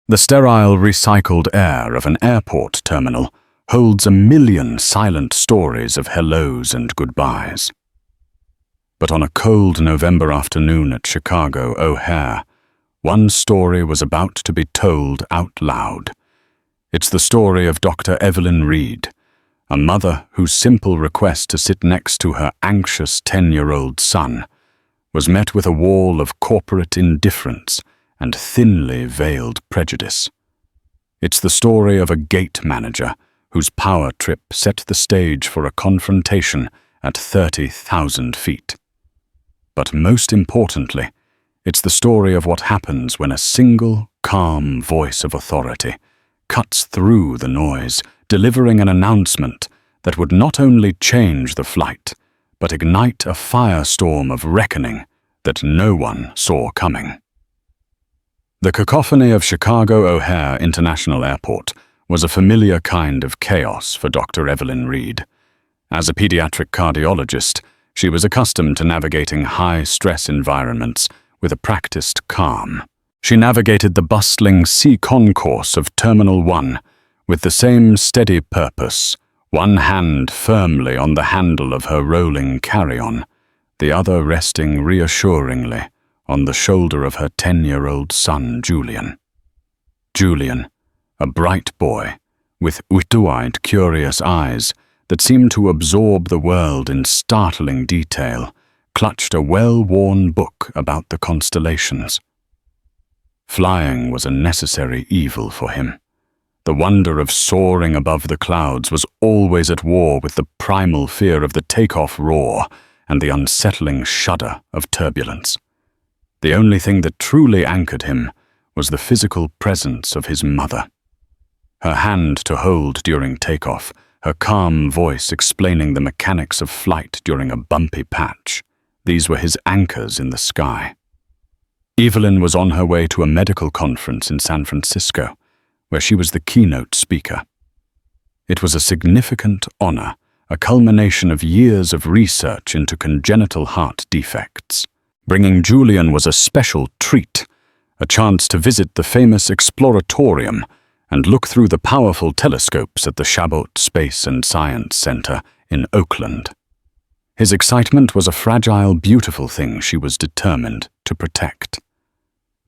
The sterile, recycled air of an airport terminal holds a million silent stories of hellos and goodbyes. But on a cold November afternoon at Chicago O'Hare, one story was about to be told out loud. It's the story of Dr. Evelyn Reed, a mother whose simple request to sit next to her anxious 10-year-old son was met with a wall of corporate indifference and thinly veiled prejudice. It's the story of a gate manager whose power trip set the stage for a confrontation at 30,000 feet. But most importantly, it's the story of what happens when a single, calm voice of authority cuts through the noise, delivering an announcement that would not only change the flight, but ignite a firestorm of reckoning that no one saw coming. The cacophony of Chicago O'Hare International Airport was a familiar kind of chaos for Dr. Evelyn Reed. As a pediatric cardiologist, she was accustomed to navigating high-stress environments with a practiced calm. She navigated the bustling sea concourse of Terminal 1 with the same steady purpose, one hand firmly on the handle of her rolling carry-on, the other resting reassuringly on the shoulder of her 10-year-old son, Julian. Julian, a bright boy with wide, curious eyes that seemed to absorb the world in startling detail, clutched a well-worn book about the constellations. Flying was a necessary evil for him. The wonder of soaring above the clouds was always at war with the primal fear of the takeoff roar and the unsettling shudder of turbulence. The only thing that truly anchored him was the physical presence of his mother. Her hand to hold during takeoff, her calm voice explaining the mechanics of flight during a bumpy patch. These were his anchors in the sky. Evelyn was on her way to a medical conference in San Francisco, where she was the keynote speaker. It was a significant honor, a culmination of years of research into congenital heart defects. Bringing Julian was a special treat, a chance to visit the famous Exploratorium and look through the powerful telescopes at the Chabot Space and Science Center in Oakland. His excitement was a fragile, beautiful thing she was determined to protect.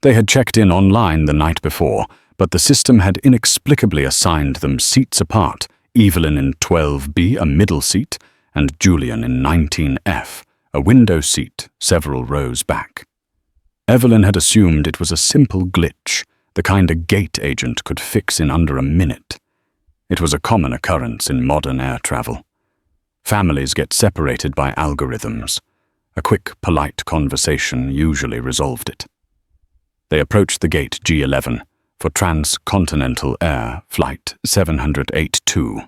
They had checked in online the night before, but the system had inexplicably assigned them seats apart, Evelyn in 12B, a middle seat, and Julian in 19F, a window seat several rows back. Evelyn had assumed it was a simple glitch, the kind a gate agent could fix in under a minute. It was a common occurrence in modern air travel. Families get separated by algorithms. A quick, polite conversation usually resolved it. They approached the gate G11 for transcontinental air flight 782.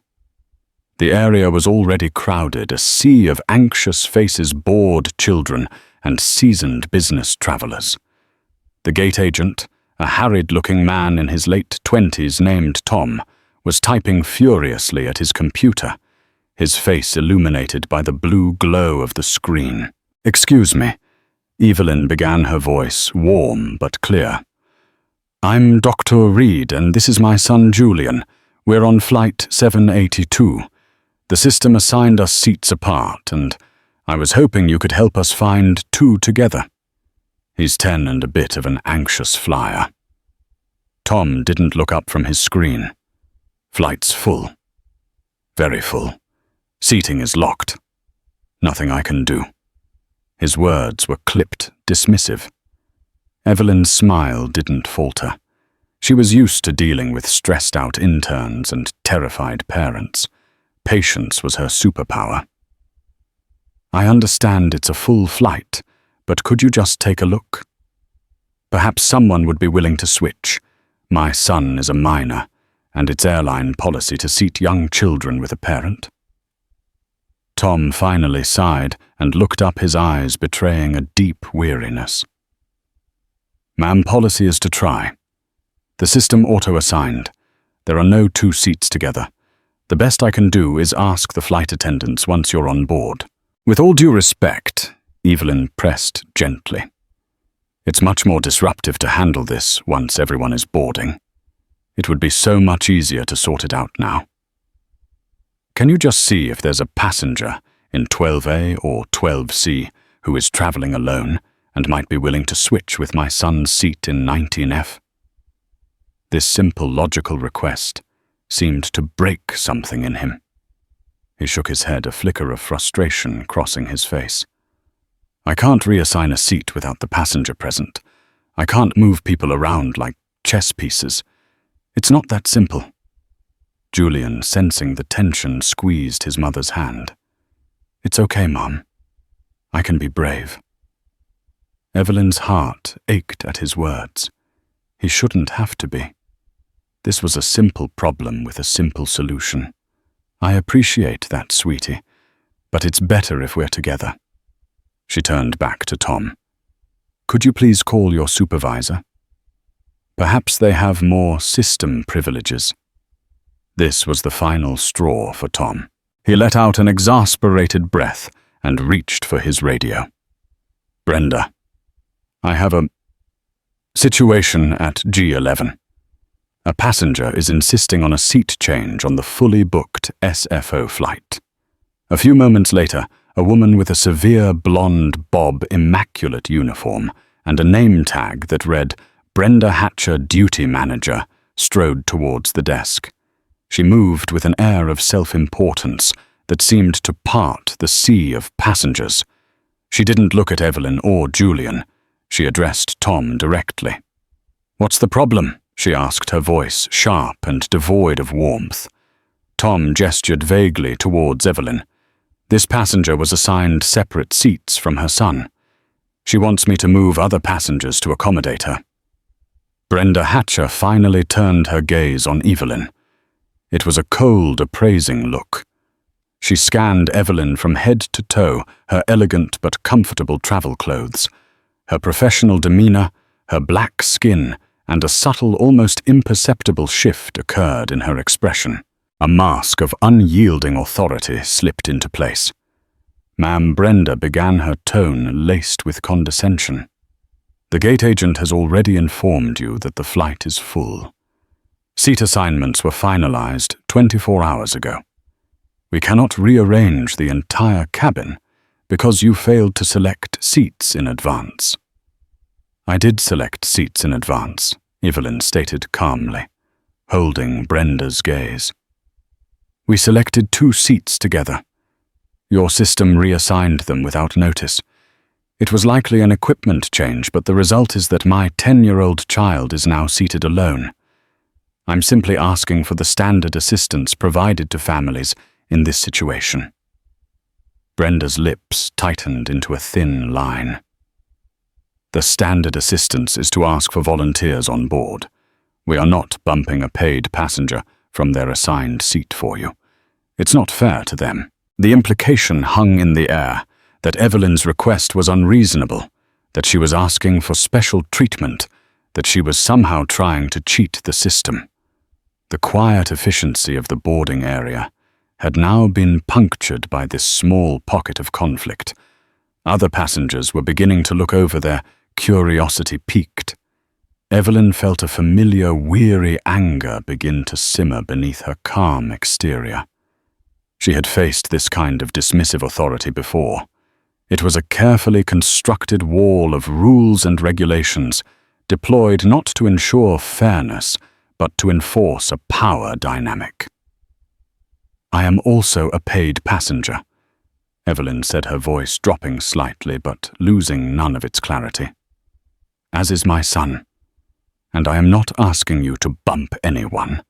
The area was already crowded, a sea of anxious faces, bored children, and seasoned business travelers. The gate agent, a harried-looking man in his late 20s named Tom, was typing furiously at his computer, his face illuminated by the blue glow of the screen. "Excuse me," Evelyn began, her voice warm but clear. "I'm Dr. Reed, and this is my son Julian. We're on flight 782. The system assigned us seats apart, and I was hoping you could help us find two together." He's 10 and a bit of an anxious flyer. Tom didn't look up from his screen. "Flight's full. Very full. Seating is locked. Nothing I can do." His words were clipped, dismissive. Evelyn's smile didn't falter. She was used to dealing with stressed-out interns and terrified parents. Patience was her superpower. "I understand it's a full flight, but could you just take a look? Perhaps someone would be willing to switch. My son is a minor, and it's airline policy to seat young children with a parent." Tom finally sighed and looked up, his eyes betraying a deep weariness. "Ma'am, policy is to try. The system auto-assigned. There are no two seats together. The best I can do is ask the flight attendants once you're on board." "With all due respect," Evelyn pressed gently, "it's much more disruptive to handle this once everyone is boarding." It would be so much easier to sort it out now. Can you just see if there's a passenger in 12A or 12C who is traveling alone and might be willing to switch with my son's seat in 19F? This simple logical request seemed to break something in him. He shook his head, a flicker of frustration crossing his face. I can't reassign a seat without the passenger present. I can't move people around like chess pieces. It's not that simple. Julian, sensing the tension, squeezed his mother's hand. It's okay, Mom. I can be brave. Evelyn's heart ached at his words. He shouldn't have to be. This was a simple problem with a simple solution. I appreciate that, sweetie, but it's better if we're together. She turned back to Tom. Could you please call your supervisor? Perhaps they have more system privileges. This was the final straw for Tom. He let out an exasperated breath and reached for his radio. Brenda, I have a situation at G11. A passenger is insisting on a seat change on the fully booked SFO flight. A few moments later, a woman with a severe blonde bob immaculate uniform and a name tag that read Brenda Hatcher Duty Manager strode towards the desk. She moved with an air of self-importance that seemed to part the sea of passengers. She didn't look at Evelyn or Julian. She addressed Tom directly. What's the problem? She asked, her voice sharp and devoid of warmth. Tom gestured vaguely towards Evelyn. This passenger was assigned separate seats from her son. She wants me to move other passengers to accommodate her. Brenda Hatcher finally turned her gaze on Evelyn. It was a cold, appraising look. She scanned Evelyn from head to toe, her elegant but comfortable travel clothes, her professional demeanor, her black skin, and a subtle, almost imperceptible shift occurred in her expression. A mask of unyielding authority slipped into place. Ma'am Brenda began, her tone laced with condescension. The gate agent has already informed you that the flight is full. Seat assignments were finalized 24 hours ago. We cannot rearrange the entire cabin because you failed to select seats in advance. I did select seats in advance, Evelyn stated calmly, holding Brenda's gaze. We selected 2 seats together. Your system reassigned them without notice. It was likely an equipment change, but the result is that my 10-year-old child is now seated alone. I'm simply asking for the standard assistance provided to families in this situation. Brenda's lips tightened into a thin line. The standard assistance is to ask for volunteers on board. We are not bumping a paid passenger from their assigned seat for you. It's not fair to them. The implication hung in the air that Evelyn's request was unreasonable, that she was asking for special treatment, that she was somehow trying to cheat the system. The quiet efficiency of the boarding area had now been punctured by this small pocket of conflict. Other passengers were beginning to look over, their curiosity piqued. Evelyn felt a familiar, weary anger begin to simmer beneath her calm exterior. She had faced this kind of dismissive authority before. It was a carefully constructed wall of rules and regulations, deployed not to ensure fairness, but to enforce a power dynamic. I am also a paid passenger, Evelyn said, her voice dropping slightly but losing none of its clarity. As is my son. And I am not asking you to bump anyone.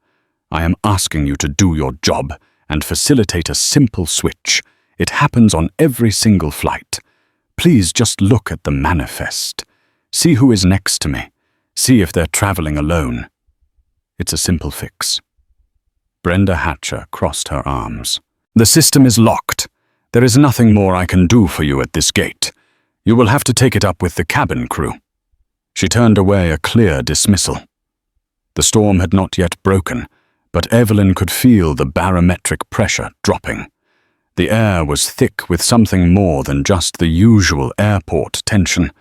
I am asking you to do your job and facilitate a simple switch. It happens on every single flight. Please just look at the manifest. See who is next to me. See if they're traveling alone. It's a simple fix. Brenda Hatcher crossed her arms. The system is locked. There is nothing more I can do for you at this gate. You will have to take it up with the cabin crew. She turned away, a clear dismissal. The storm had not yet broken, but Evelyn could feel the barometric pressure dropping. The air was thick with something more than just the usual airport tension.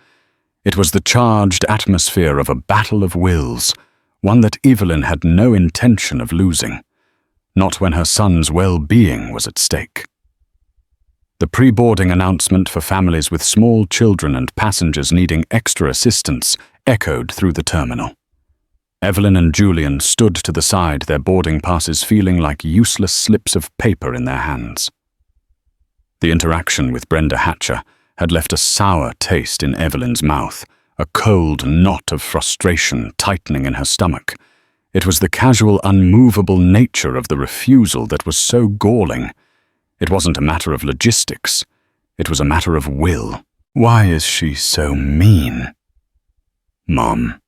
It was the charged atmosphere of a battle of wills, one that Evelyn had no intention of losing, not when her son's well-being was at stake. The pre-boarding announcement for families with small children and passengers needing extra assistance echoed through the terminal. Evelyn and Julian stood to the side, their boarding passes feeling like useless slips of paper in their hands. The interaction with Brenda Hatcher had left a sour taste in Evelyn's mouth, a cold knot of frustration tightening in her stomach. It was the casual, unmovable nature of the refusal that was so galling. It wasn't a matter of logistics. It was a matter of will. Why is she so mean? Mom.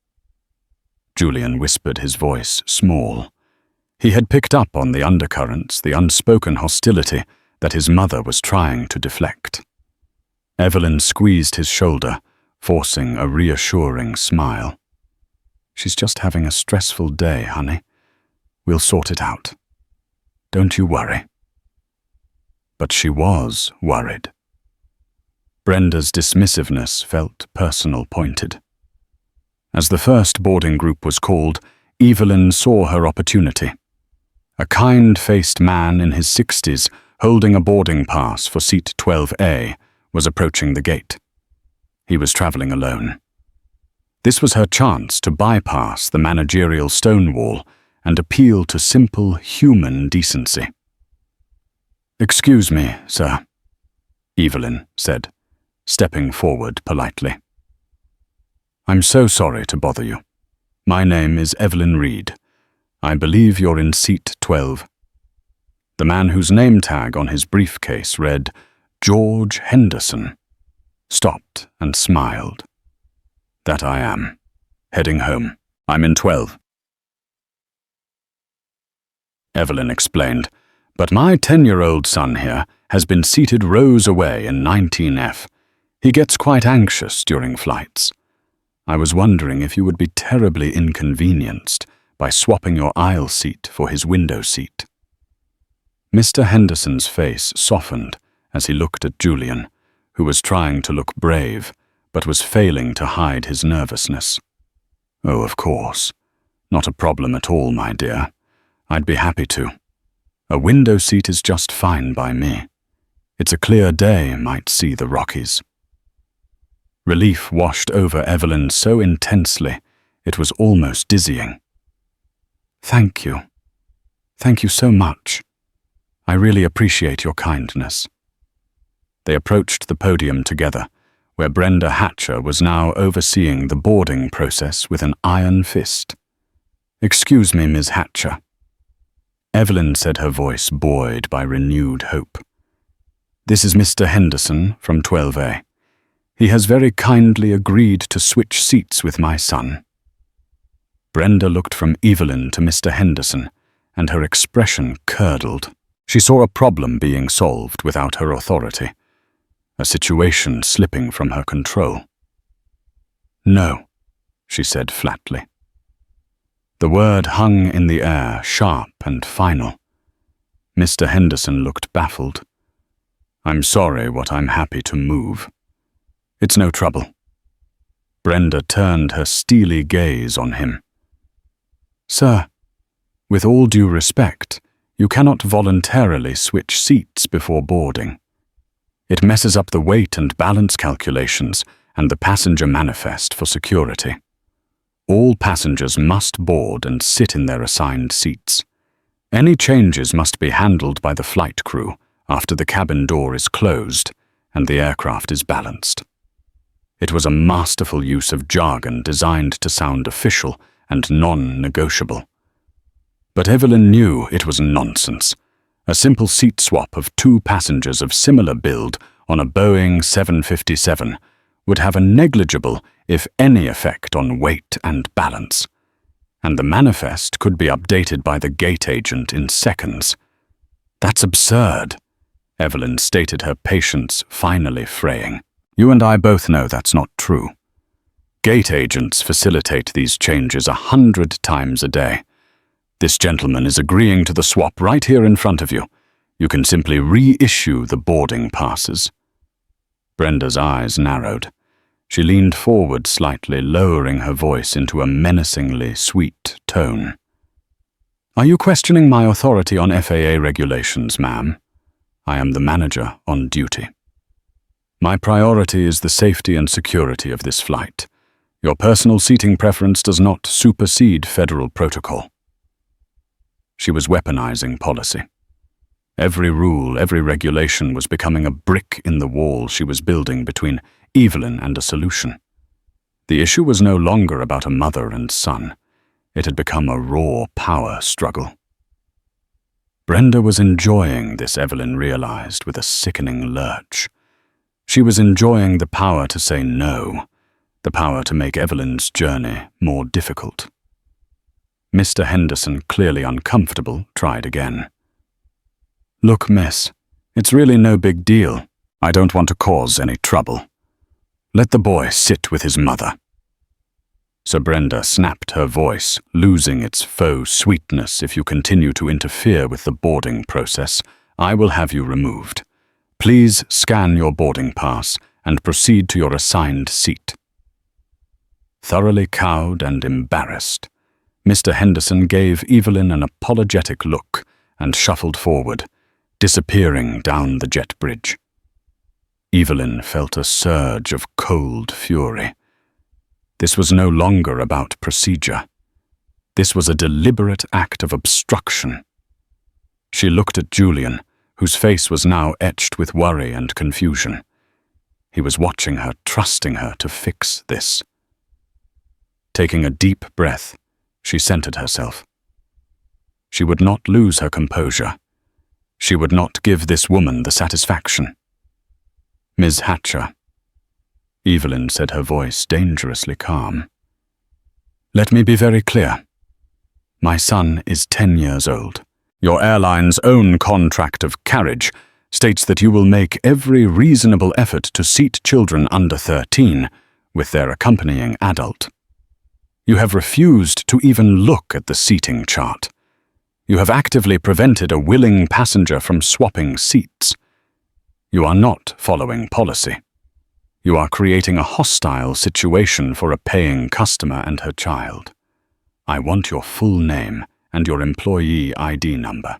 Julian whispered, his voice small. He had picked up on the undercurrents, the unspoken hostility that his mother was trying to deflect. Evelyn squeezed his shoulder, forcing a reassuring smile. She's just having a stressful day, honey. We'll sort it out. Don't you worry. But she was worried. Brenda's dismissiveness felt personal pointed. As the first boarding group was called, Evelyn saw her opportunity. A kind-faced man in his 60s, holding a boarding pass for seat 12A, was approaching the gate. He was traveling alone. This was her chance to bypass the managerial stonewall and appeal to simple human decency. "Excuse me, sir," Evelyn said, stepping forward politely. "I'm so sorry to bother you. My name is Evelyn Reed. I believe you're in seat 12. The man whose name tag on his briefcase read George Henderson stopped and smiled. "That I am. Heading home. I'm in 12. Evelyn explained, "But my 10-year-old son here has been seated rows away in 19F. He gets quite anxious during flights. I was wondering if you would be terribly inconvenienced by swapping your aisle seat for his window seat." Mr. Henderson's face softened as he looked at Julian, who was trying to look brave, but was failing to hide his nervousness. "Oh, of course. Not a problem at all, my dear. I'd be happy to. A window seat is just fine by me. It's a clear day might see the Rockies." Relief washed over Evelyn so intensely, it was almost dizzying. "Thank you. Thank you so much. I really appreciate your kindness." They approached the podium together, where Brenda Hatcher was now overseeing the boarding process with an iron fist. "Excuse me, Ms. Hatcher." Evelyn said, her voice buoyed by renewed hope. "This is Mr. Henderson from 12A. He has very kindly agreed to switch seats with my son." Brenda looked from Evelyn to Mr. Henderson, and her expression curdled. She saw a problem being solved without her authority, a situation slipping from her control. "No," she said flatly. The word hung in the air, sharp and final. Mr. Henderson looked baffled. "I'm sorry, what I'm happy to move. It's no trouble." Brenda turned her steely gaze on him. "Sir, with all due respect, you cannot voluntarily switch seats before boarding. It messes up the weight and balance calculations and the passenger manifest for security. All passengers must board and sit in their assigned seats. Any changes must be handled by the flight crew after the cabin door is closed and the aircraft is balanced." It was a masterful use of jargon designed to sound official and non-negotiable. But Evelyn knew it was nonsense. A simple seat swap of two passengers of similar build on a Boeing 757 would have a negligible, if any, effect on weight and balance. And the manifest could be updated by the gate agent in seconds. "That's absurd," Evelyn stated, her patience finally fraying. "You and I both know that's not true. Gate agents facilitate these changes 100 times a day. This gentleman is agreeing to the swap right here in front of you. You can simply reissue the boarding passes." Brenda's eyes narrowed. She leaned forward slightly, lowering her voice into a menacingly sweet tone. "Are you questioning my authority on FAA regulations, ma'am? I am the manager on duty. My priority is the safety and security of this flight. Your personal seating preference does not supersede federal protocol." She was weaponizing policy. Every rule, every regulation was becoming a brick in the wall she was building between Evelyn and a solution. The issue was no longer about a mother and son. It had become a raw power struggle. Brenda was enjoying this, Evelyn realized with a sickening lurch. She was enjoying the power to say no, the power to make Evelyn's journey more difficult. Mr. Henderson, clearly uncomfortable, tried again. "Look, miss, it's really no big deal. I don't want to cause any trouble. Let the boy sit with his mother." Sir Brenda snapped her voice, losing its faux sweetness. "If you continue to interfere with the boarding process, I will have you removed. Please scan your boarding pass and proceed to your assigned seat." Thoroughly cowed and embarrassed, Mr. Henderson gave Evelyn an apologetic look and shuffled forward, disappearing down the jet bridge. Evelyn felt a surge of cold fury. This was no longer about procedure. This was a deliberate act of obstruction. She looked at Julian, whose face was now etched with worry and confusion. He was watching her, trusting her to fix this. Taking a deep breath, she centered herself. She would not lose her composure. She would not give this woman the satisfaction. "Ms. Hatcher," Evelyn said, her voice dangerously calm. "Let me be very clear. My son is 10 years old. Your airline's own contract of carriage states that you will make every reasonable effort to seat children under 13 with their accompanying adult. You have refused to even look at the seating chart. You have actively prevented a willing passenger from swapping seats. You are not following policy. You are creating a hostile situation for a paying customer and her child. I want your full name and your employee ID number.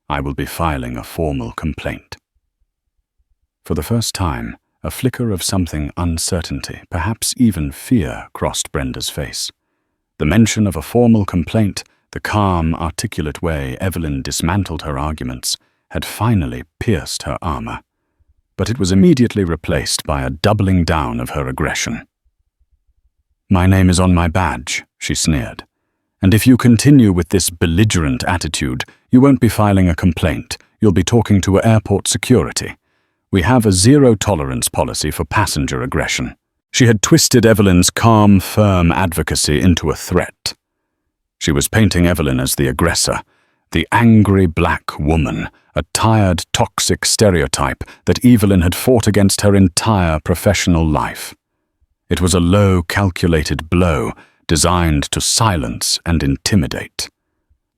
I will be filing a formal complaint." For the first time, a flicker of something uncertainty, perhaps even fear, crossed Brenda's face. The mention of a formal complaint, the calm, articulate way Evelyn dismantled her arguments, had finally pierced her armor. But it was immediately replaced by a doubling down of her aggression. "My name is on my badge," she sneered. "And if you continue with this belligerent attitude, you won't be filing a complaint. You'll be talking to airport security. We have a zero-tolerance policy for passenger aggression." She had twisted Evelyn's calm, firm advocacy into a threat. She was painting Evelyn as the aggressor, the angry black woman, a tired, toxic stereotype that Evelyn had fought against her entire professional life. It was a low, calculated blow designed to silence and intimidate.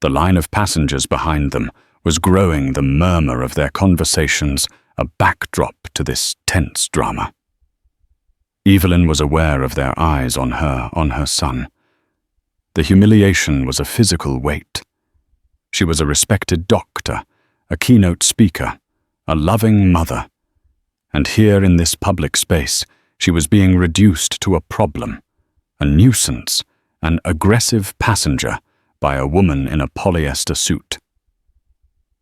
The line of passengers behind them was growing, the murmur of their conversations a backdrop to this tense drama. Evelyn was aware of their eyes on her son. The humiliation was a physical weight. She was a respected doctor, a keynote speaker, a loving mother. And here in this public space, she was being reduced to a problem, a nuisance, an aggressive passenger by a woman in a polyester suit.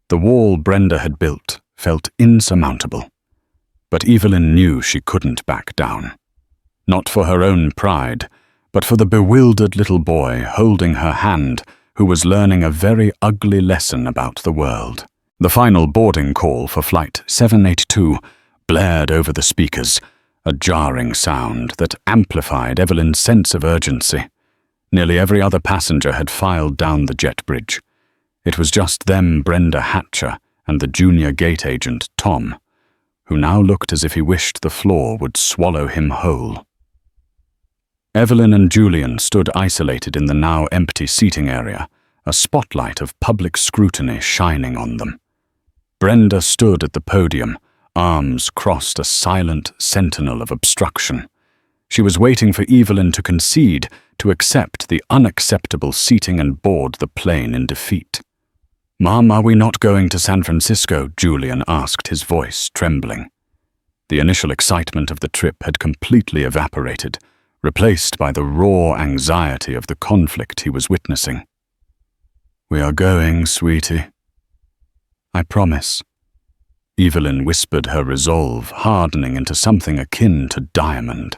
The wall Brenda had built felt insurmountable, but Evelyn knew she couldn't back down. Not for her own pride, but for the bewildered little boy holding her hand who was learning a very ugly lesson about the world. The final boarding call for Flight 782 blared over the speakers, a jarring sound that amplified Evelyn's sense of urgency. Nearly every other passenger had filed down the jet bridge. It was just them, Brenda Hatcher, and the junior gate agent, Tom, who now looked as if he wished the floor would swallow him whole. Evelyn and Julian stood isolated in the now empty seating area, a spotlight of public scrutiny shining on them. Brenda stood at the podium, arms crossed, a silent sentinel of obstruction. She was waiting for Evelyn to concede, to accept the unacceptable seating and board the plane in defeat. "Mom, are we not going to San Francisco?" Julian asked, his voice trembling. The initial excitement of the trip had completely evaporated, replaced by the raw anxiety of the conflict he was witnessing. "We are going, sweetie." "I promise." Evelyn whispered her resolve, hardening into something akin to diamond.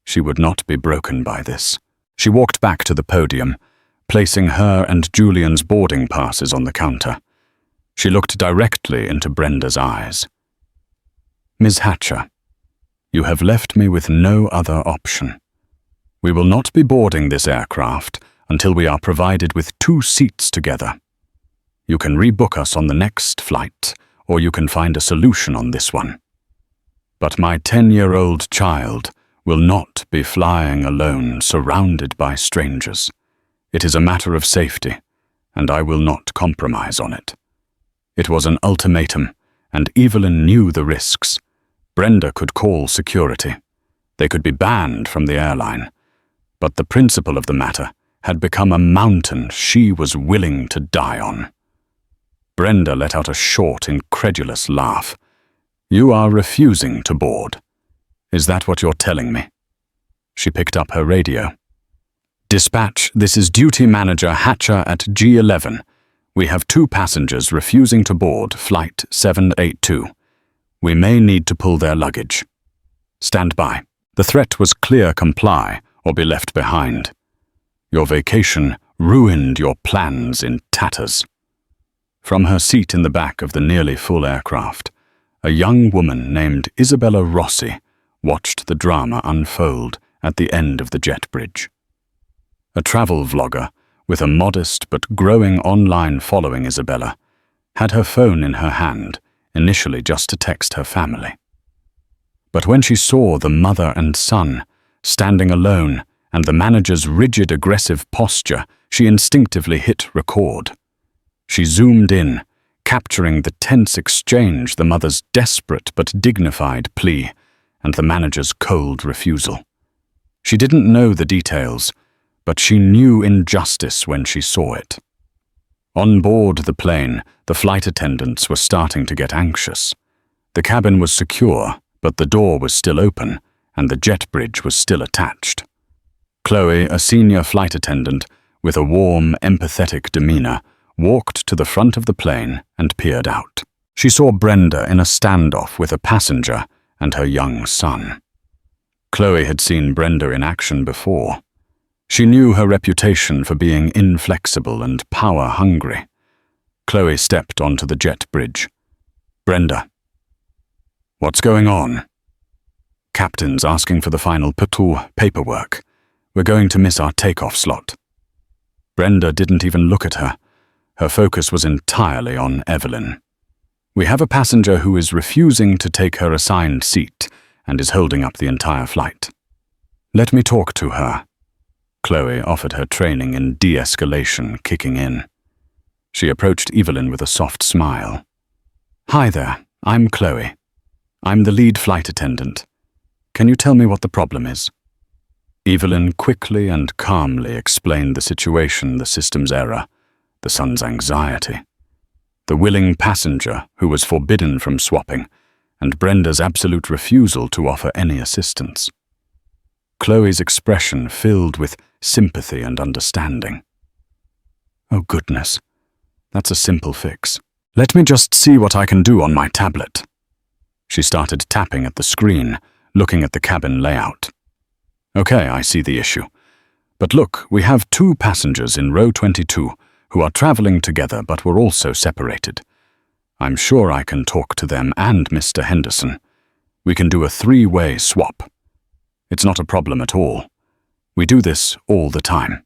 She would not be broken by this. She walked back to the podium, placing her and Julian's boarding passes on the counter. She looked directly into Brenda's eyes. "Ms. Hatcher, you have left me with no other option. We will not be boarding this aircraft until we are provided with 2 seats together. You can rebook us on the next flight, or you can find a solution on this one. But my 10-year-old child will not be flying alone, surrounded by strangers. It is a matter of safety, and I will not compromise on it." It was an ultimatum, and Evelyn knew the risks. Brenda could call security. They could be banned from the airline. But the principle of the matter had become a mountain she was willing to die on. Brenda let out a short, incredulous laugh. "You are refusing to board. Is that what you're telling me?" She picked up her radio. "Dispatch, this is Duty Manager Hatcher at G11. We have 2 passengers refusing to board Flight 782. We may need to pull their luggage. Stand by." The threat was clear: comply or be left behind. Your vacation ruined your plans in tatters. From her seat in the back of the nearly full aircraft, a young woman named Isabella Rossi watched the drama unfold at the end of the jet bridge. A travel vlogger with a modest but growing online following, Isabella had her phone in her hand, initially just to text her family. But when she saw the mother and son standing alone and the manager's rigid, aggressive posture, she instinctively hit record. She zoomed in, capturing the tense exchange, the mother's desperate but dignified plea, and the manager's cold refusal. She didn't know the details, but she knew injustice when she saw it. On board the plane, the flight attendants were starting to get anxious. The cabin was secure, but the door was still open, and the jet bridge was still attached. Chloe, a senior flight attendant, with a warm, empathetic demeanor, walked to the front of the plane and peered out. She saw Brenda in a standoff with a passenger and her young son. Chloe had seen Brenda in action before. She knew her reputation for being inflexible and power-hungry. Chloe stepped onto the jet bridge. "Brenda." "What's going on?" "Captain's asking for the final paperwork. We're going to miss our takeoff slot." Brenda didn't even look at her. Her focus was entirely on Evelyn. "We have a passenger who is refusing to take her assigned seat and is holding up the entire flight. Let me talk to her." Chloe offered her training in de-escalation kicking in. She approached Evelyn with a soft smile. "Hi there, I'm Chloe. I'm the lead flight attendant. Can you tell me what the problem is?" Evelyn quickly and calmly explained the situation, the system's error, the son's anxiety, the willing passenger who was forbidden from swapping, and Brenda's absolute refusal to offer any assistance. Chloe's expression filled with sympathy and understanding. "Oh goodness, that's a simple fix. Let me just see what I can do on my tablet." She started tapping at the screen, looking at the cabin layout. "Okay, I see the issue. But look, we have 2 passengers in row 22 who are traveling together but were also separated. I'm sure I can talk to them and Mr. Henderson. We can do a 3-way swap. It's not a problem at all. We do this all the time."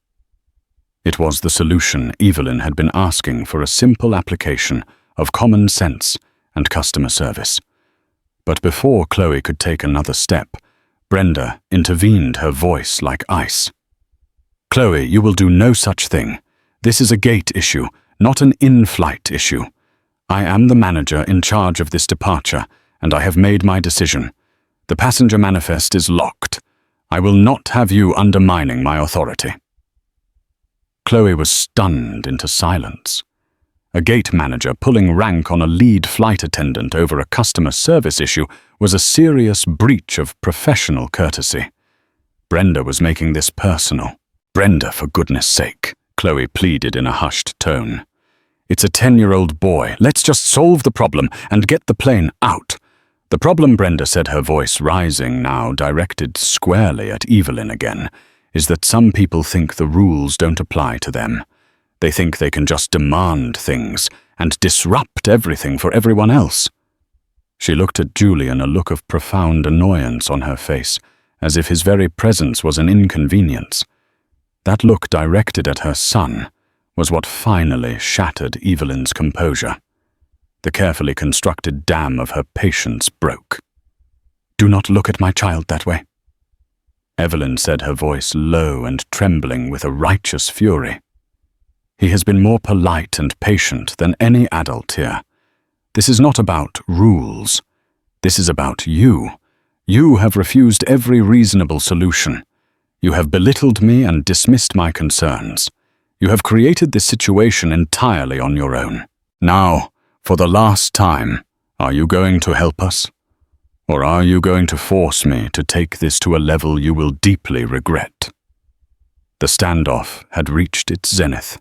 It was the solution Evelyn had been asking for, a simple application of common sense and customer service. But before Chloe could take another step, Brenda intervened, her voice like ice. "Chloe, you will do no such thing. This is a gate issue, not an in-flight issue. I am the manager in charge of this departure, and I have made my decision. The passenger manifest is locked. I will not have you undermining my authority." Chloe was stunned into silence. A gate manager pulling rank on a lead flight attendant over a customer service issue was a serious breach of professional courtesy. Brenda was making this personal. "Brenda, for goodness sake," Chloe pleaded in a hushed tone. "It's a 10-year-old boy. Let's just solve the problem and get the plane out." "The problem," Brenda said, her voice rising now, directed squarely at Evelyn again, "is that some people think the rules don't apply to them. They think they can just demand things and disrupt everything for everyone else." She looked at Julian, a look of profound annoyance on her face, as if his very presence was an inconvenience. That look directed at her son was what finally shattered Evelyn's composure. The carefully constructed dam of her patience broke. "Do not look at my child that way," Evelyn said, her voice low and trembling with a righteous fury. "He has been more polite and patient than any adult here. This is not about rules. This is about you. You have refused every reasonable solution. You have belittled me and dismissed my concerns. You have created this situation entirely on your own. Now, for the last time, are you going to help us? Or are you going to force me to take this to a level you will deeply regret?" The standoff had reached its zenith.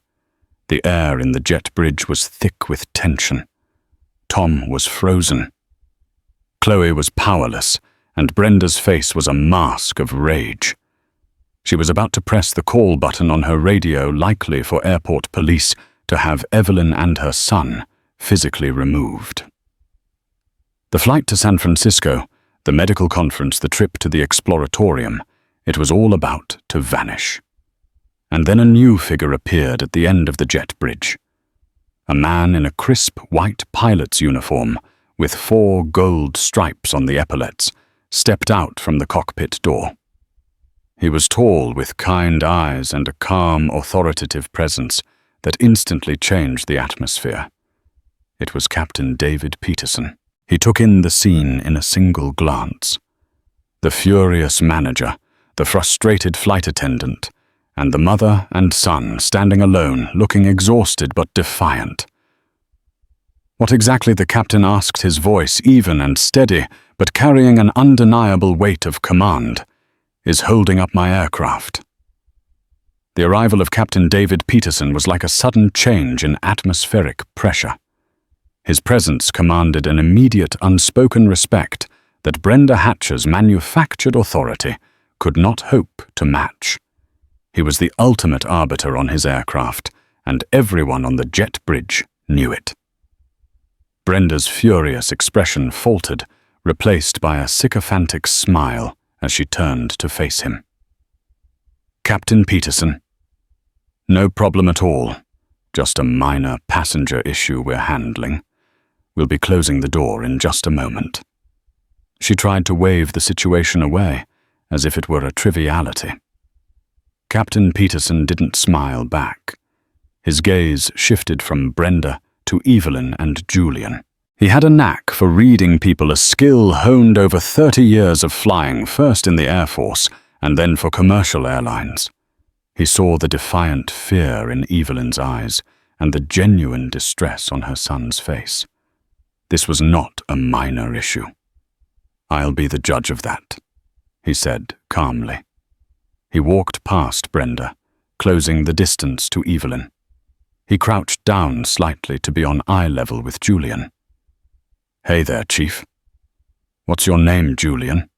The air in the jet bridge was thick with tension. Tom was frozen. Chloe was powerless, and Brenda's face was a mask of rage. She was about to press the call button on her radio, likely for airport police, to have Evelyn and her son physically removed. The flight to San Francisco, the medical conference, the trip to the exploratorium, it was all about to vanish. And then a new figure appeared at the end of the jet bridge. A man in a crisp white pilot's uniform, with 4 gold stripes on the epaulets, stepped out from the cockpit door. He was tall, with kind eyes and a calm, authoritative presence that instantly changed the atmosphere. It was Captain David Peterson. He took in the scene in a single glance. The furious manager, the frustrated flight attendant, and the mother and son standing alone, looking exhausted but defiant. What exactly, the captain asked, his voice even and steady, but carrying an undeniable weight of command, "is holding up my aircraft?" The arrival of Captain David Peterson was like a sudden change in atmospheric pressure. His presence commanded an immediate, unspoken respect that Brenda Hatcher's manufactured authority could not hope to match. He was the ultimate arbiter on his aircraft, and everyone on the jet bridge knew it. Brenda's furious expression faltered, replaced by a sycophantic smile as she turned to face him. "Captain Peterson, no problem at all. Just a minor passenger issue we're handling. We'll be closing the door in just a moment." She tried to wave the situation away, as if it were a triviality. Captain Peterson didn't smile back. His gaze shifted from Brenda to Evelyn and Julian. He had a knack for reading people, a skill honed over 30 years of flying, first in the Air Force and then for commercial airlines. He saw the defiant fear in Evelyn's eyes and the genuine distress on her son's face. This was not a minor issue. "I'll be the judge of that," he said calmly. He walked past Brenda, closing the distance to Evelyn. He crouched down slightly to be on eye level with Julian. "Hey there, Chief." "What's your name, Julian?"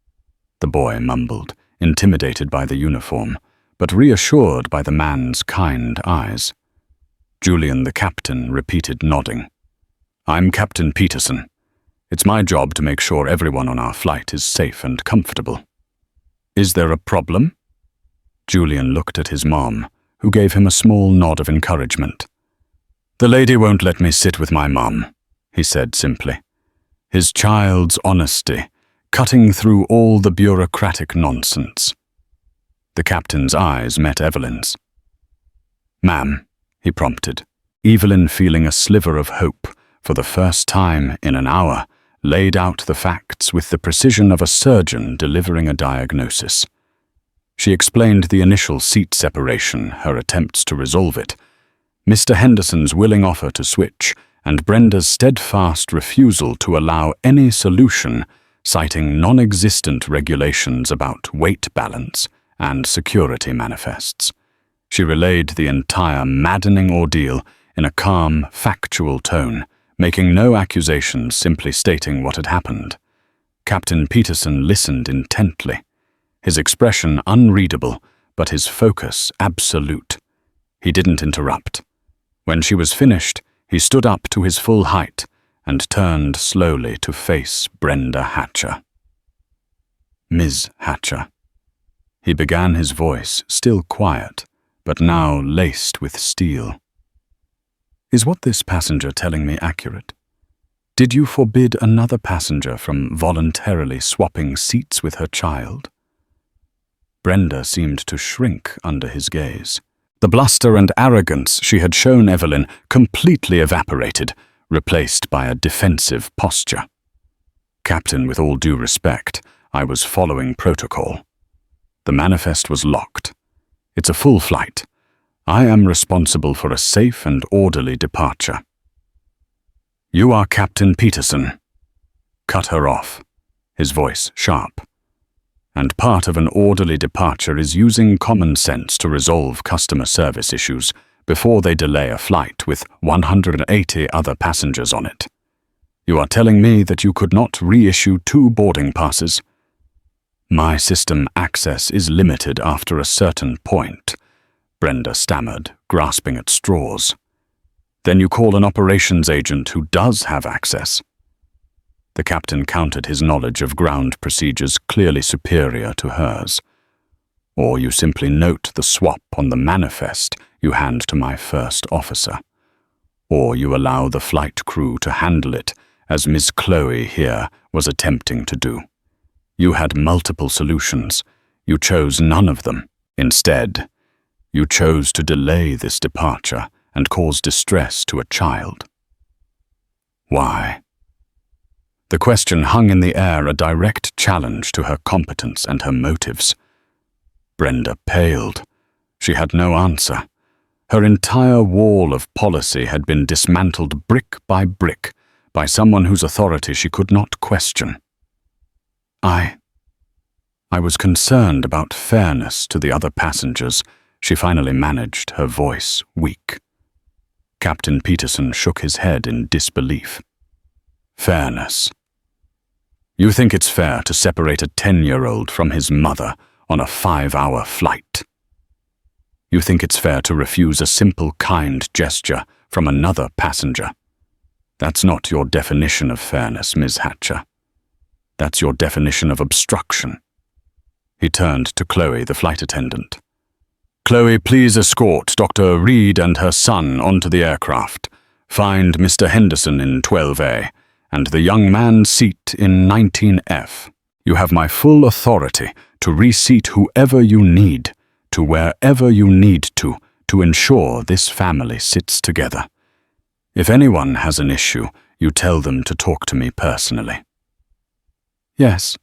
the boy mumbled, intimidated by the uniform, but reassured by the man's kind eyes. Julian, the captain, repeated, nodding. "I'm Captain Peterson. It's my job to make sure everyone on our flight is safe and comfortable." "Is there a problem?" Julian looked at his mom, who gave him a small nod of encouragement. "The lady won't let me sit with my mom," he said simply. His child's honesty, cutting through all the bureaucratic nonsense. The captain's eyes met Evelyn's. "Ma'am," he prompted. Evelyn, feeling a sliver of hope, for the first time in an hour, laid out the facts with the precision of a surgeon delivering a diagnosis. She explained the initial seat separation, her attempts to resolve it, Mr. Henderson's willing offer to switch, and Brenda's steadfast refusal to allow any solution, citing non-existent regulations about weight balance and security manifests. She relayed the entire maddening ordeal in a calm, factual tone, making no accusations, simply stating what had happened. Captain Peterson listened intently, his expression unreadable, but his focus absolute. He didn't interrupt. When she was finished, he stood up to his full height and turned slowly to face Brenda Hatcher. Ms. Hatcher. He began, his voice still quiet, but now laced with steel. Is what this passenger telling me accurate? Did you forbid another passenger from voluntarily swapping seats with her child? Brenda seemed to shrink under his gaze. The bluster and arrogance she had shown Evelyn completely evaporated, replaced by a defensive posture. Captain, with all due respect, I was following protocol. The manifest was locked. It's a full flight. I am responsible for a safe and orderly departure. You are Captain Peterson. Cut her off, his voice sharp. And part of an orderly departure is using common sense to resolve customer service issues before they delay a flight with 180 other passengers on it. You are telling me that you could not reissue 2 boarding passes? My system access is limited after a certain point, Brenda stammered, grasping at straws. Then you call an operations agent who does have access. The captain countered, his knowledge of ground procedures clearly superior to hers. Or you simply note the swap on the manifest you hand to my first officer. Or you allow the flight crew to handle it, as Miss Chloe here was attempting to do. You had multiple solutions. You chose none of them. Instead, you chose to delay this departure and cause distress to a child. Why? The question hung in the air, a direct challenge to her competence and her motives. Brenda paled. She had no answer. Her entire wall of policy had been dismantled brick by someone whose authority she could not question. I was concerned about fairness to the other passengers, she finally managed, her voice weak. Captain Peterson shook his head in disbelief. Fairness. You think it's fair to separate a 10-year-old from his mother on a 5-hour flight? You think it's fair to refuse a simple, kind gesture from another passenger? That's not your definition of fairness, Ms. Hatcher. That's your definition of obstruction. He turned to Chloe, the flight attendant. Chloe, please escort Dr. Reed and her son onto the aircraft. Find Mr. Henderson in 12A. And the young man's seat in 19F. You have my full authority to reseat whoever you need, to wherever you need to ensure this family sits together. If anyone has an issue, you tell them to talk to me personally. Yes,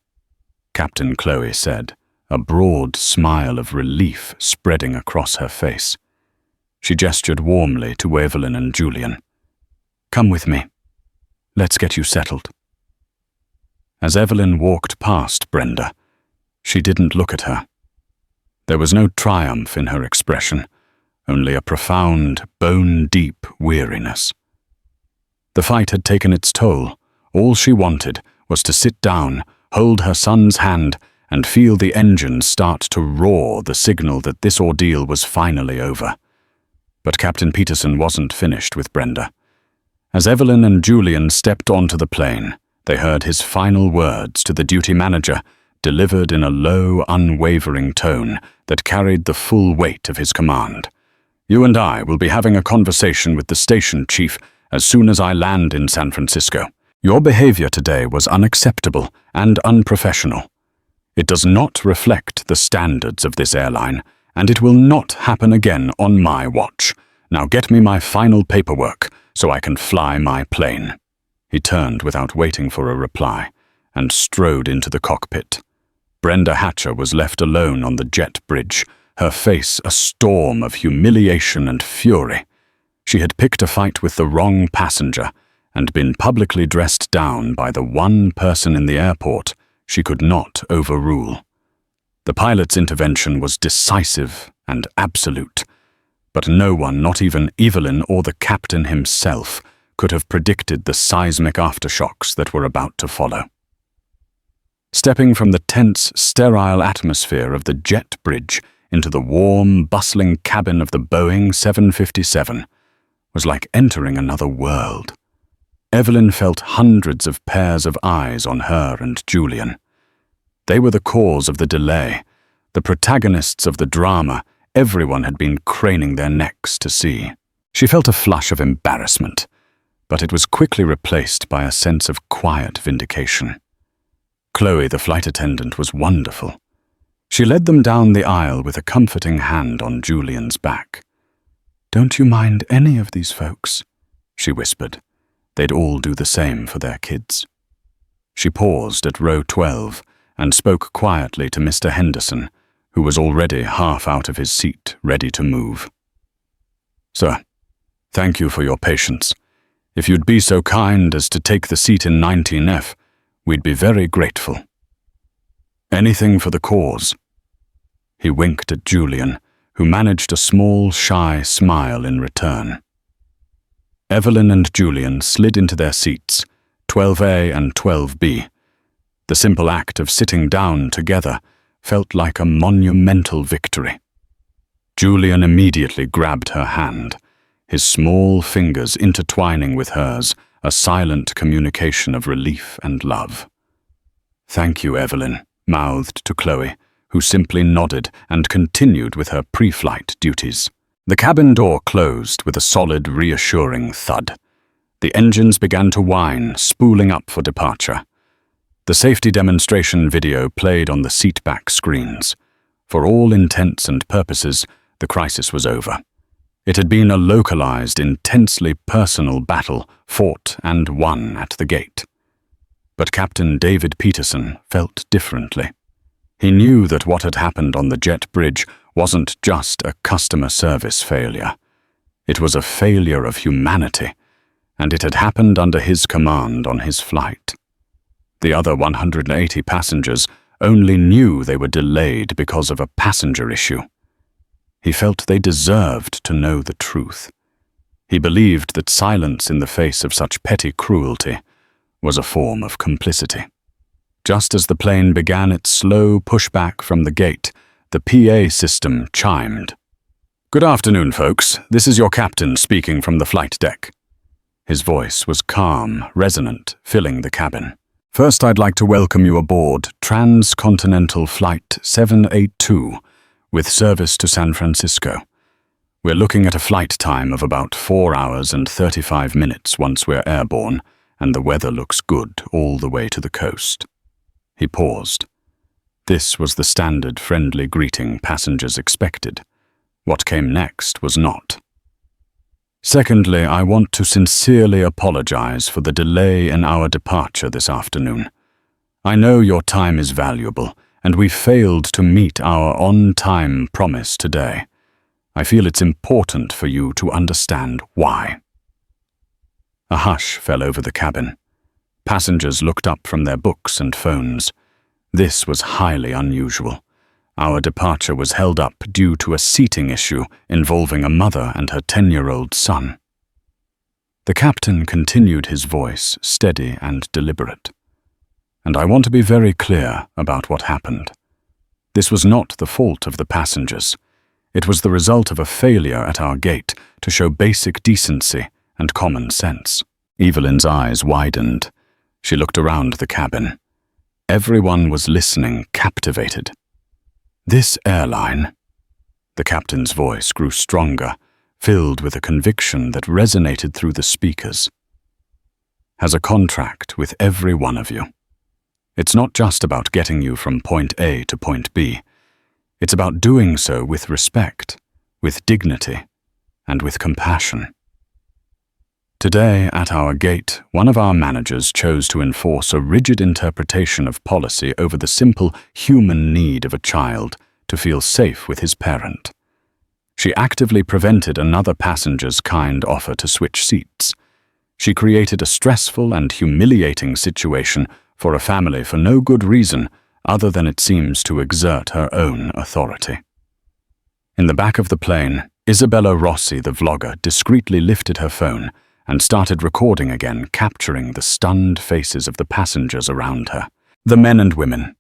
Captain Chloe said, a broad smile of relief spreading across her face. She gestured warmly to Evelyn and Julian. Come with me. Let's get you settled. As Evelyn walked past Brenda, she didn't look at her. There was no triumph in her expression, only a profound, bone-deep weariness. The fight had taken its toll. All she wanted was to sit down, hold her son's hand, and feel the engines start to roar, the signal that this ordeal was finally over. But Captain Peterson wasn't finished with Brenda. As Evelyn and Julian stepped onto the plane, they heard his final words to the duty manager, delivered in a low, unwavering tone that carried the full weight of his command. You and I will be having a conversation with the station chief as soon as I land in San Francisco. Your behavior today was unacceptable and unprofessional. It does not reflect the standards of this airline, and it will not happen again on my watch. Now get me my final paperwork, so I can fly my plane. He turned without waiting for a reply and strode into the cockpit. Brenda Hatcher was left alone on the jet bridge, her face a storm of humiliation and fury. She had picked a fight with the wrong passenger and been publicly dressed down by the one person in the airport she could not overrule. The pilot's intervention was decisive and absolute, but no one, not even Evelyn or the captain himself, could have predicted the seismic aftershocks that were about to follow. Stepping from the tense, sterile atmosphere of the jet bridge into the warm, bustling cabin of the Boeing 757 was like entering another world. Evelyn felt hundreds of pairs of eyes on her and Julian. They were the cause of the delay, the protagonists of the drama everyone had been craning their necks to see. She felt a flush of embarrassment, but it was quickly replaced by a sense of quiet vindication. Chloe, the flight attendant, was wonderful. She led them down the aisle with a comforting hand on Julian's back. "Don't you mind any of these folks?" she whispered. They'd all do the same for their kids. She paused at row 12 and spoke quietly to Mr. Henderson, who was already half out of his seat, ready to move. "Sir, thank you for your patience. If you'd be so kind as to take the seat in 19F, we'd be very grateful. Anything for the cause." He winked at Julian, who managed a small, shy smile in return. Evelyn and Julian slid into their seats, 12A and 12B. The simple act of sitting down together felt like a monumental victory. Julian immediately grabbed her hand, his small fingers intertwining with hers, a silent communication of relief and love. "Thank you, Evelyn," mouthed to Chloe, who simply nodded and continued with her pre-flight duties. The cabin door closed with a solid, reassuring thud. The engines began to whine, spooling up for departure. The safety demonstration video played on the seatback screens. For all intents and purposes, the crisis was over. It had been a localized, intensely personal battle, fought and won at the gate. But Captain David Peterson felt differently. He knew that what had happened on the jet bridge wasn't just a customer service failure. It was a failure of humanity, and it had happened under his command on his flight. The other 180 passengers only knew they were delayed because of a passenger issue. He felt they deserved to know the truth. He believed that silence in the face of such petty cruelty was a form of complicity. Just as the plane began its slow pushback from the gate, the PA system chimed. "Good afternoon, folks. This is your captain speaking from the flight deck." His voice was calm, resonant, filling the cabin. "First, I'd like to welcome you aboard Transcontinental Flight 782 with service to San Francisco. We're looking at a flight time of about 4 hours and 35 minutes once we're airborne, and the weather looks good all the way to the coast." He paused. This was the standard friendly greeting passengers expected. What came next was not. "Secondly, I want to sincerely apologize for the delay in our departure this afternoon. I know your time is valuable, and we failed to meet our on-time promise today. I feel it's important for you to understand why." A hush fell over the cabin. Passengers looked up from their books and phones. This was highly unusual. Our departure was held up due to a seating issue involving a mother and her 10-year-old son. The captain continued, his voice steady and deliberate. "And I want to be very clear about what happened. This was not the fault of the passengers. It was the result of a failure at our gate to show basic decency and common sense." Evelyn's eyes widened. She looked around the cabin. Everyone was listening, captivated. "This airline," the captain's voice grew stronger, filled with a conviction that resonated through the speakers, "has a contract with every one of you. It's not just about getting you from point A to point B. It's about doing so with respect, with dignity, and with compassion." Today, at our gate, one of our managers chose to enforce a rigid interpretation of policy over the simple human need of a child to feel safe with his parent. She actively prevented another passenger's kind offer to switch seats. She created a stressful and humiliating situation for a family for no good reason other than it seems to exert her own authority. In the back of the plane, Isabella Rossi, the vlogger, discreetly lifted her phone and started recording again, capturing the stunned faces of the passengers around her. The men and women.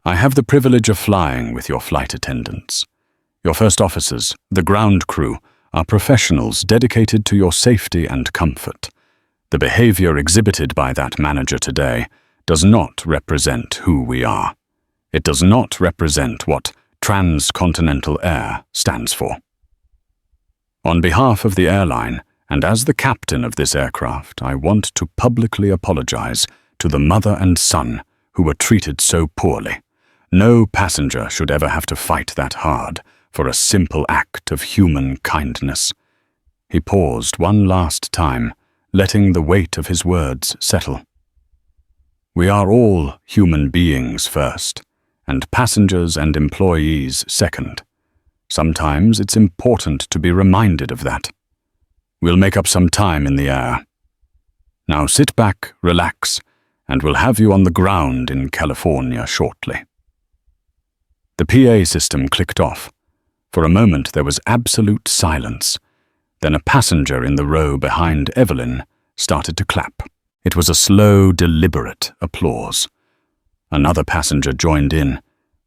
I have the privilege of flying with your flight attendants. Your first officers, the ground crew, are professionals dedicated to your safety and comfort. The behavior exhibited by that manager today does not represent who we are. It does not represent what Transcontinental Air stands for. On behalf of the airline, and as the captain of this aircraft, I want to publicly apologize to the mother and son who were treated so poorly. No passenger should ever have to fight that hard for a simple act of human kindness. He paused one last time, letting the weight of his words settle. We are all human beings first, and passengers and employees second. Sometimes it's important to be reminded of that. We'll make up some time in the air. Now sit back, relax, and we'll have you on the ground in California shortly. The PA system clicked off. For a moment there was absolute silence. Then a passenger in the row behind Evelyn started to clap. It was a slow, deliberate applause. Another passenger joined in,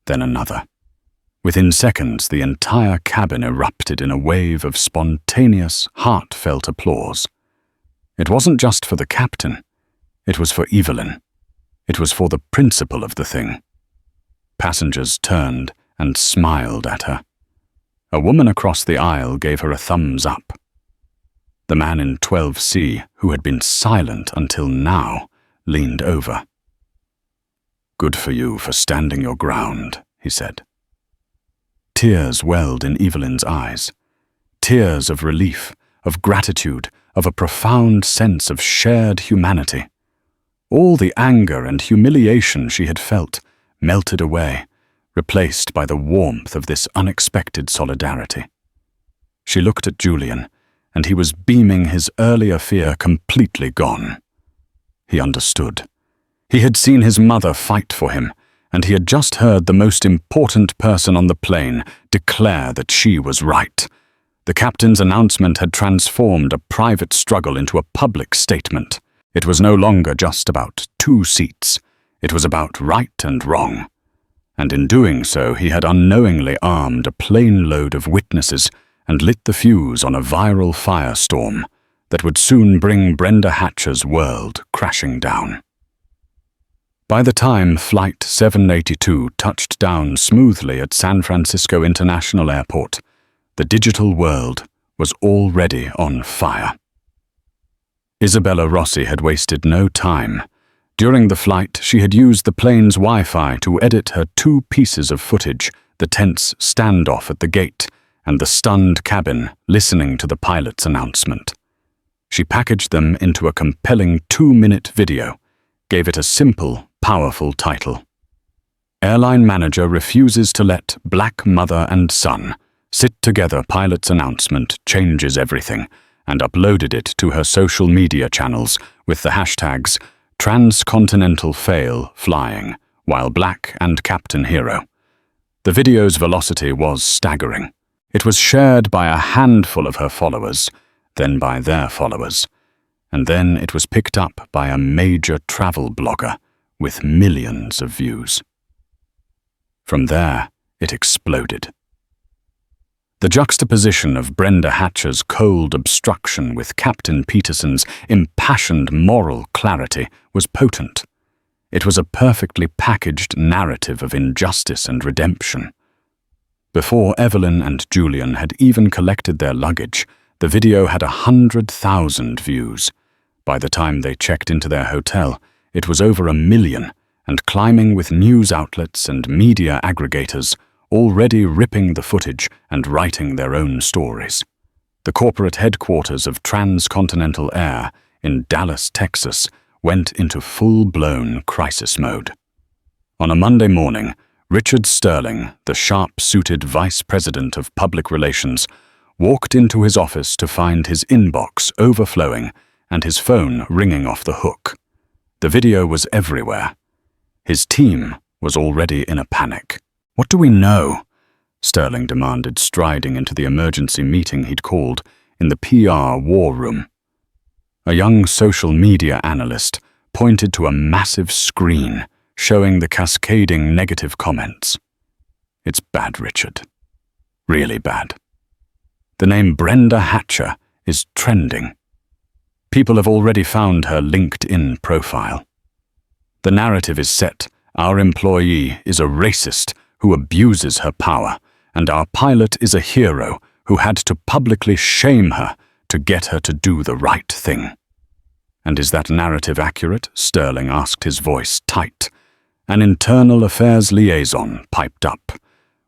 then another. Within seconds, the entire cabin erupted in a wave of spontaneous, heartfelt applause. It wasn't just for the captain. It was for Evelyn. It was for the principle of the thing. Passengers turned and smiled at her. A woman across the aisle gave her a thumbs up. The man in 12C, who had been silent until now, leaned over. "Good for you for standing your ground," he said. Tears welled in Evelyn's eyes. Tears of relief, of gratitude, of a profound sense of shared humanity. All the anger and humiliation she had felt melted away, replaced by the warmth of this unexpected solidarity. She looked at Julian, and he was beaming, his earlier fear completely gone. He understood. He had seen his mother fight for him, and he had just heard the most important person on the plane declare that she was right. The captain's announcement had transformed a private struggle into a public statement. It was no longer just about 2 seats. It was about right and wrong. And in doing so, he had unknowingly armed a plane load of witnesses and lit the fuse on a viral firestorm that would soon bring Brenda Hatcher's world crashing down. By the time Flight 782 touched down smoothly at San Francisco International Airport, the digital world was already on fire. Isabella Rossi had wasted no time. During the flight, she had used the plane's Wi-Fi to edit her 2 pieces of footage, the tense standoff at the gate and the stunned cabin listening to the pilot's announcement. She packaged them into a compelling 2-minute video, gave it a simple, powerful title. Airline manager refuses to let black mother and son sit together. Pilot's announcement changes everything, and uploaded it to her social media channels with the hashtags Transcontinental Fail Flying, while Black and Captain Hero. The video's velocity was staggering. It was shared by a handful of her followers, then by their followers, and then it was picked up by a major travel blogger with millions of views. From there, it exploded. The juxtaposition of Brenda Hatcher's cold obstruction with Captain Peterson's impassioned moral clarity was potent. It was a perfectly packaged narrative of injustice and redemption. Before Evelyn and Julian had even collected their luggage, the video had 100,000 views. By the time they checked into their hotel, it was over 1 million, and climbing, with news outlets and media aggregators already ripping the footage and writing their own stories. The corporate headquarters of Transcontinental Air in Dallas, Texas, went into full-blown crisis mode. On a Monday morning, Richard Sterling, the sharp-suited vice president of public relations, walked into his office to find his inbox overflowing and his phone ringing off the hook. The video was everywhere. His team was already in a panic. "What do we know?" Sterling demanded, striding into the emergency meeting he'd called in the PR war room. A young social media analyst pointed to a massive screen showing the cascading negative comments. "It's bad, Richard. Really bad. The name Brenda Hatcher is trending. People have already found her LinkedIn profile. The narrative is set. Our employee is a racist who abuses her power, and our pilot is a hero who had to publicly shame her to get her to do the right thing." "And is that narrative accurate?" Sterling asked, his voice tight. An internal affairs liaison piped up.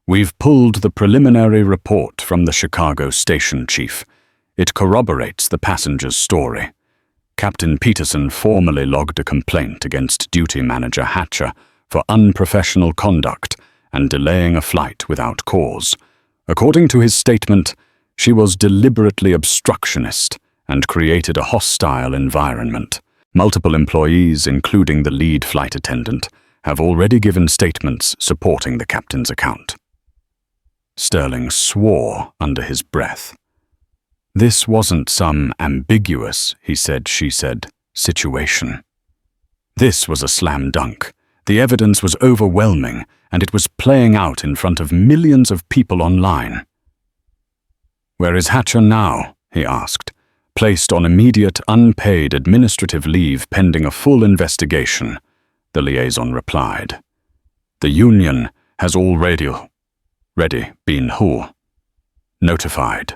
"We've pulled the preliminary report from the Chicago station chief. It corroborates the passenger's story. Captain Peterson formally logged a complaint against duty manager Hatcher for unprofessional conduct and delaying a flight without cause. According to his statement, she was deliberately obstructionist and created a hostile environment. Multiple employees, including the lead flight attendant, have already given statements supporting the captain's account." Sterling swore under his breath. This wasn't some ambiguous, he said, she said, situation. This was a slam dunk. The evidence was overwhelming, and it was playing out in front of millions of people online. "Where is Hatcher now?" he asked. "Placed on immediate unpaid administrative leave pending a full investigation," the liaison replied. "The union has already been notified."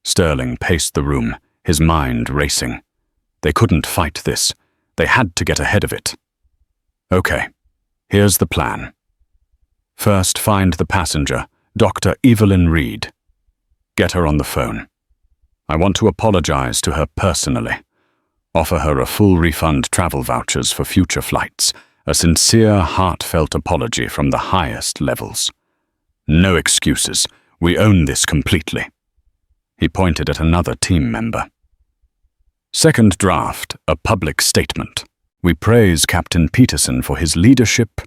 Sterling paced the room, his mind racing. They couldn't fight this. They had to get ahead of it. "Okay, here's the plan. First, find the passenger, Dr. Evelyn Reed. Get her on the phone. I want to apologize to her personally. Offer her a full refund travel vouchers for future flights, a sincere, heartfelt apology from the highest levels. No excuses. We own this completely." He pointed at another team member. "Second draft, a public statement. We praise Captain Peterson for his leadership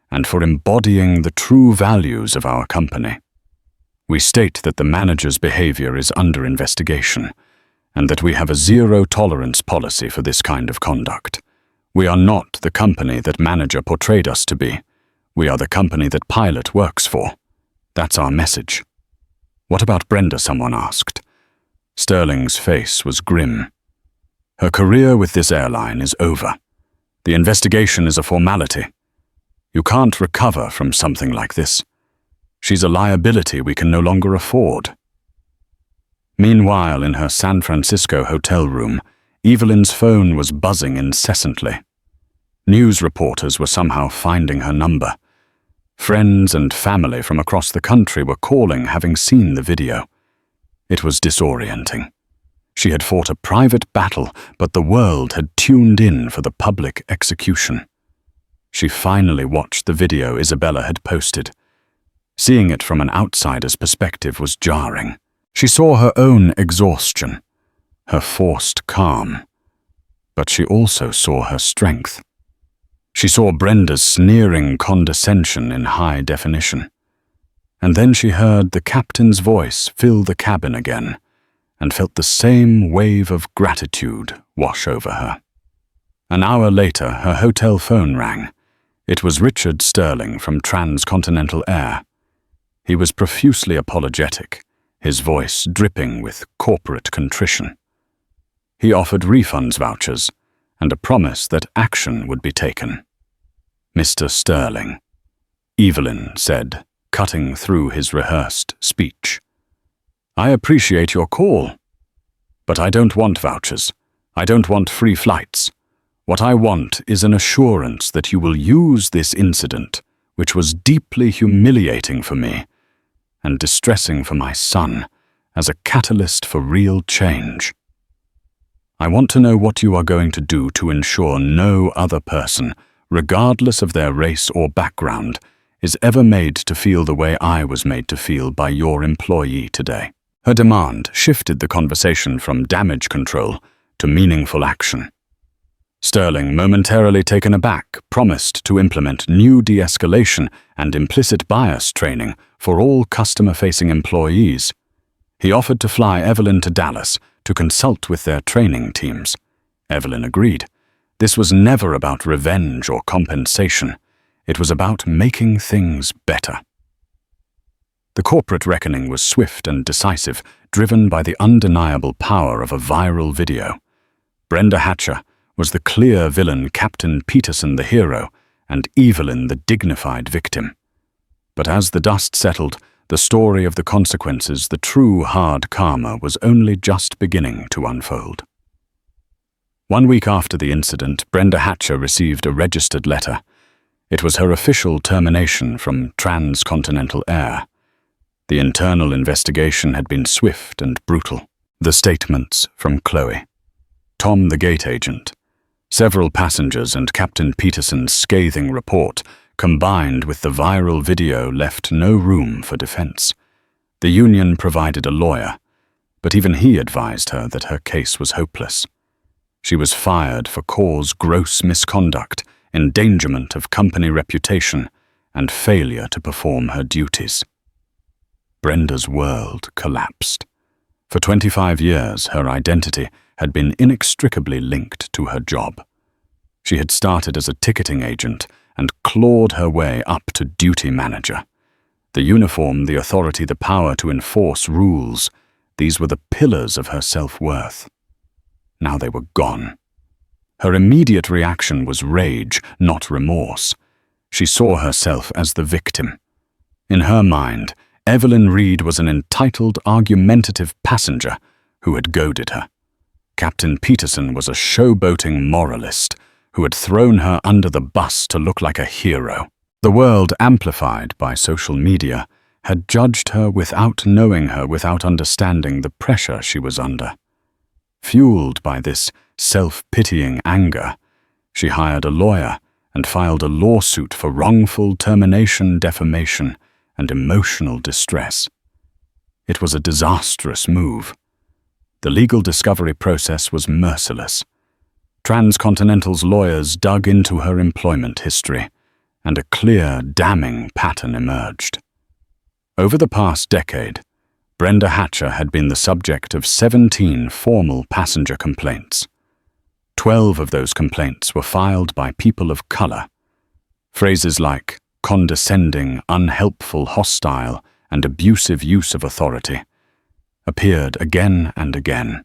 and for embodying the true values of our company. We state that the manager's behavior is under investigation and that we have a zero-tolerance policy for this kind of conduct. We are not the company that manager portrayed us to be. We are the company that pilot works for. That's our message." "What about Brenda?" someone asked. Sterling's face was grim. "Her career with this airline is over. The investigation is a formality. You can't recover from something like this. She's a liability we can no longer afford." Meanwhile, in her San Francisco hotel room, Evelyn's phone was buzzing incessantly. News reporters were somehow finding her number. Friends and family from across the country were calling, having seen the video. It was disorienting. She had fought a private battle, but the world had tuned in for the public execution. She finally watched the video Isabella had posted. Seeing it from an outsider's perspective was jarring. She saw her own exhaustion, her forced calm, but she also saw her strength. She saw Brenda's sneering condescension in high definition. And then she heard the captain's voice fill the cabin again, and felt the same wave of gratitude wash over her. An hour later, her hotel phone rang. It was Richard Sterling from Transcontinental Air. He was profusely apologetic, his voice dripping with corporate contrition. He offered refunds vouchers and a promise that action would be taken. "Mr. Sterling," Evelyn said, cutting through his rehearsed speech. "I appreciate your call, but I don't want vouchers. I don't want free flights. What I want is an assurance that you will use this incident, which was deeply humiliating for me and distressing for my son, as a catalyst for real change. I want to know what you are going to do to ensure no other person, regardless of their race or background, is ever made to feel the way I was made to feel by your employee today. Her demand shifted the conversation from damage control to meaningful action. Sterling, momentarily taken aback, promised to implement new de-escalation and implicit bias training for all customer-facing employees. He offered to fly Evelyn to Dallas to consult with their training teams. Evelyn agreed. This was never about revenge or compensation. It was about making things better. The corporate reckoning was swift and decisive, driven by the undeniable power of a viral video. Brenda Hatcher was the clear villain, Captain Peterson the hero, and Evelyn the dignified victim. But as the dust settled, the story of the consequences, the true hard karma, was only just beginning to unfold. 1 week after the incident, Brenda Hatcher received a registered letter. It was her official termination from Transcontinental Air. The internal investigation had been swift and brutal. The statements from Chloe, Tom the gate agent, several passengers, and Captain Peterson's scathing report, combined with the viral video, left no room for defense. The union provided a lawyer, but even he advised her that her case was hopeless. She was fired for cause gross misconduct, endangerment of company reputation, and failure to perform her duties. Brenda's world collapsed. For 25 years, her identity had been inextricably linked to her job. She had started as a ticketing agent and clawed her way up to duty manager. The uniform, the authority, the power to enforce rules, these were the pillars of her self-worth. Now they were gone. Her immediate reaction was rage, not remorse. She saw herself as the victim. In her mind, Evelyn Reed was an entitled, argumentative passenger who had goaded her. Captain Peterson was a showboating moralist who had thrown her under the bus to look like a hero. The world, amplified by social media, had judged her without knowing her, without understanding the pressure she was under. Fueled by this self-pitying anger, she hired a lawyer and filed a lawsuit for wrongful termination, defamation, and emotional distress. It was a disastrous move. The legal discovery process was merciless. Transcontinental's lawyers dug into her employment history, and a clear, damning pattern emerged. Over the past decade, Brenda Hatcher had been the subject of 17 formal passenger complaints. 12 of those complaints were filed by people of color. Phrases like condescending, unhelpful, hostile, and abusive use of authority appeared again and again.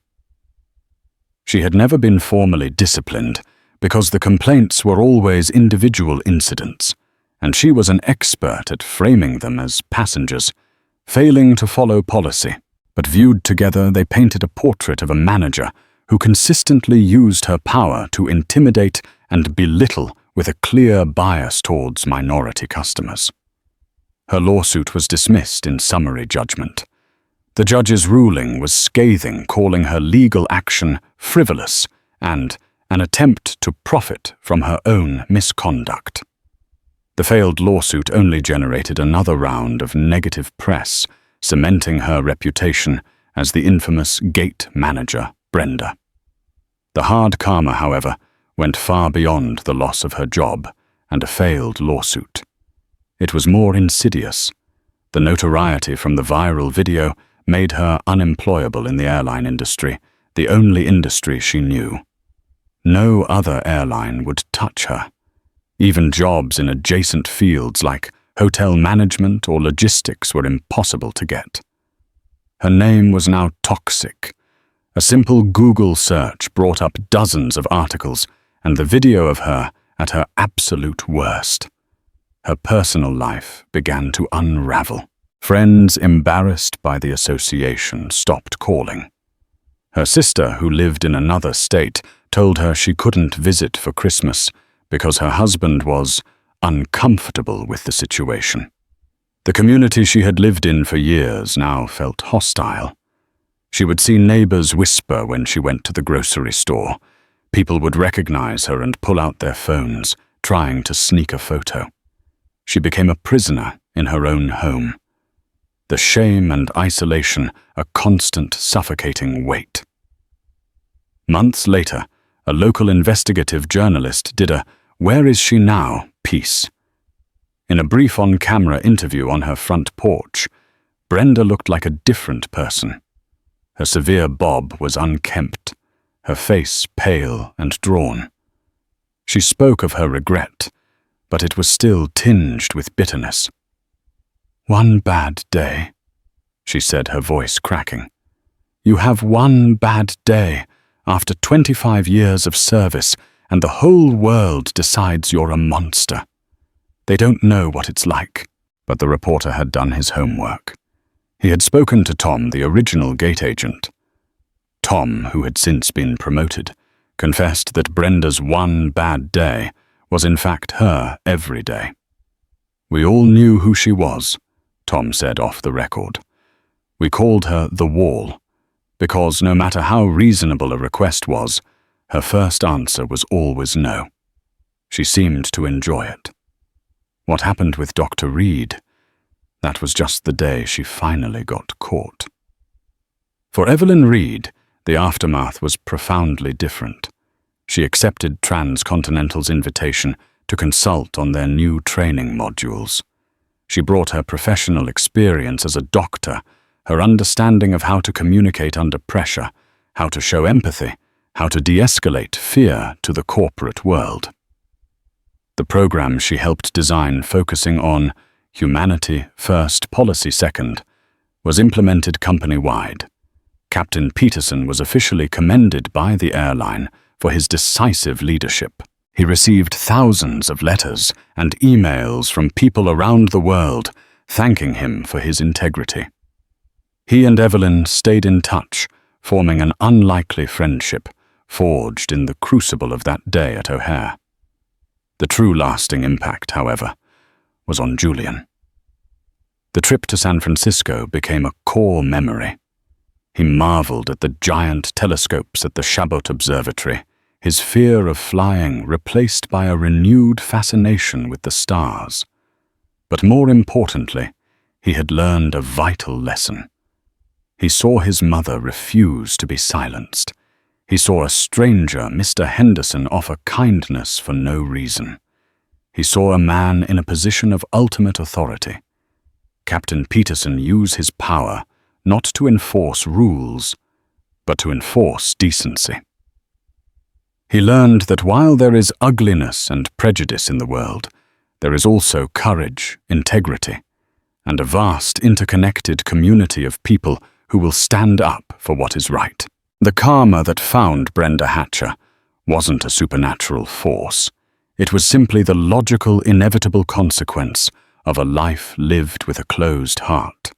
She had never been formally disciplined because the complaints were always individual incidents, and she was an expert at framing them as passengers, failing to follow policy. But viewed together, they painted a portrait of a manager who consistently used her power to intimidate and belittle with a clear bias towards minority customers. Her lawsuit was dismissed in summary judgment. The judge's ruling was scathing, calling her legal action frivolous and an attempt to profit from her own misconduct. The failed lawsuit only generated another round of negative press, cementing her reputation as the infamous gate manager, Brenda. The hard karma, however, went far beyond the loss of her job and a failed lawsuit. It was more insidious. The notoriety from the viral video made her unemployable in the airline industry, the only industry she knew. No other airline would touch her. Even jobs in adjacent fields like hotel management or logistics were impossible to get. Her name was now toxic. A simple Google search brought up dozens of articles and the video of her at her absolute worst. Her personal life began to unravel. Friends, embarrassed by the association, stopped calling. Her sister, who lived in another state, told her she couldn't visit for Christmas because her husband was uncomfortable with the situation. The community she had lived in for years now felt hostile. She would see neighbors whisper when she went to the grocery store. People would recognize her and pull out their phones, trying to sneak a photo. She became a prisoner in her own home. The shame and isolation, a constant suffocating weight. Months later, a local investigative journalist did a "Where is she now?" piece. In a brief on-camera interview on her front porch, Brenda looked like a different person. Her severe bob was unkempt, her face pale and drawn. She spoke of her regret, but it was still tinged with bitterness. "One bad day," she said, her voice cracking. "You have one bad day after 25 years of service, and the whole world decides you're a monster. They don't know what it's like." But the reporter had done his homework. He had spoken to Tom, the original gate agent. Tom, who had since been promoted, confessed that Brenda's one bad day was in fact her every day. "We all knew who she was," Tom said off the record. "We called her the Wall, because no matter how reasonable a request was, her first answer was always no. She seemed to enjoy it. What happened with Dr. Reed? That was just the day she finally got caught." For Evelyn Reed, the aftermath was profoundly different. She accepted Transcontinental's invitation to consult on their new training modules. She brought her professional experience as a doctor, her understanding of how to communicate under pressure, how to show empathy, how to de-escalate fear to the corporate world. The program she helped design, focusing on humanity first, policy second, was implemented company-wide. Captain Peterson was officially commended by the airline for his decisive leadership. He received thousands of letters and emails from people around the world thanking him for his integrity. He and Evelyn stayed in touch, forming an unlikely friendship forged in the crucible of that day at O'Hare. The true lasting impact, however, was on Julian. The trip to San Francisco became a core memory. He marveled at the giant telescopes at the Chabot Observatory, his fear of flying replaced by a renewed fascination with the stars. But more importantly, he had learned a vital lesson. He saw his mother refuse to be silenced. He saw a stranger, Mr. Henderson, offer kindness for no reason. He saw a man in a position of ultimate authority. Captain Peterson used his power not to enforce rules, but to enforce decency. He learned that while there is ugliness and prejudice in the world, there is also courage, integrity, and a vast interconnected community of people who will stand up for what is right. The karma that found Brenda Hatcher wasn't a supernatural force. It was simply the logical, inevitable consequence of a life lived with a closed heart.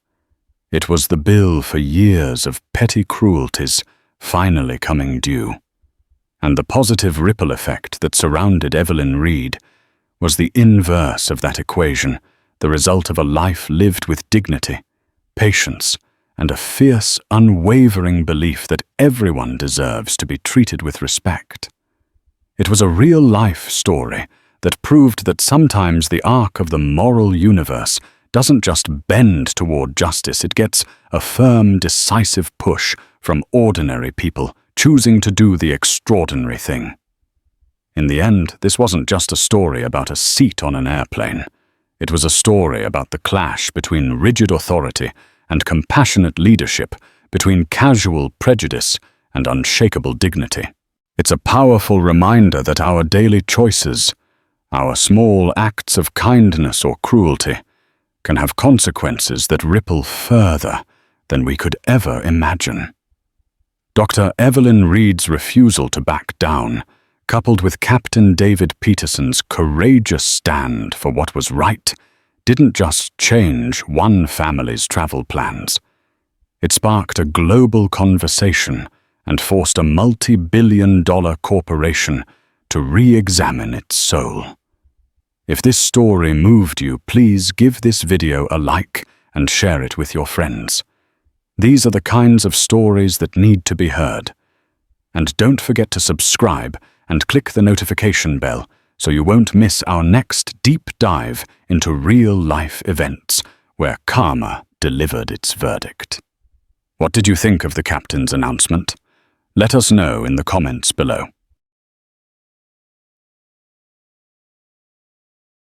It was the bill for years of petty cruelties finally coming due. And the positive ripple effect that surrounded Evelyn Reed was the inverse of that equation, the result of a life lived with dignity, patience, and a fierce, unwavering belief that everyone deserves to be treated with respect. It was a real-life story that proved that sometimes the arc of the moral universe doesn't just bend toward justice, it gets a firm, decisive push from ordinary people choosing to do the extraordinary thing. In the end, this wasn't just a story about a seat on an airplane. It was a story about the clash between rigid authority and compassionate leadership, between casual prejudice and unshakable dignity. It's a powerful reminder that our daily choices, our small acts of kindness or cruelty, can have consequences that ripple further than we could ever imagine. Dr. Evelyn Reed's refusal to back down, coupled with Captain David Peterson's courageous stand for what was right, didn't just change one family's travel plans. It sparked a global conversation and forced a multi-billion-dollar corporation to re-examine its soul. If this story moved you, please give this video a like and share it with your friends. These are the kinds of stories that need to be heard. And don't forget to subscribe and click the notification bell so you won't miss our next deep dive into real-life events where karma delivered its verdict. What did you think of the captain's announcement? Let us know in the comments below.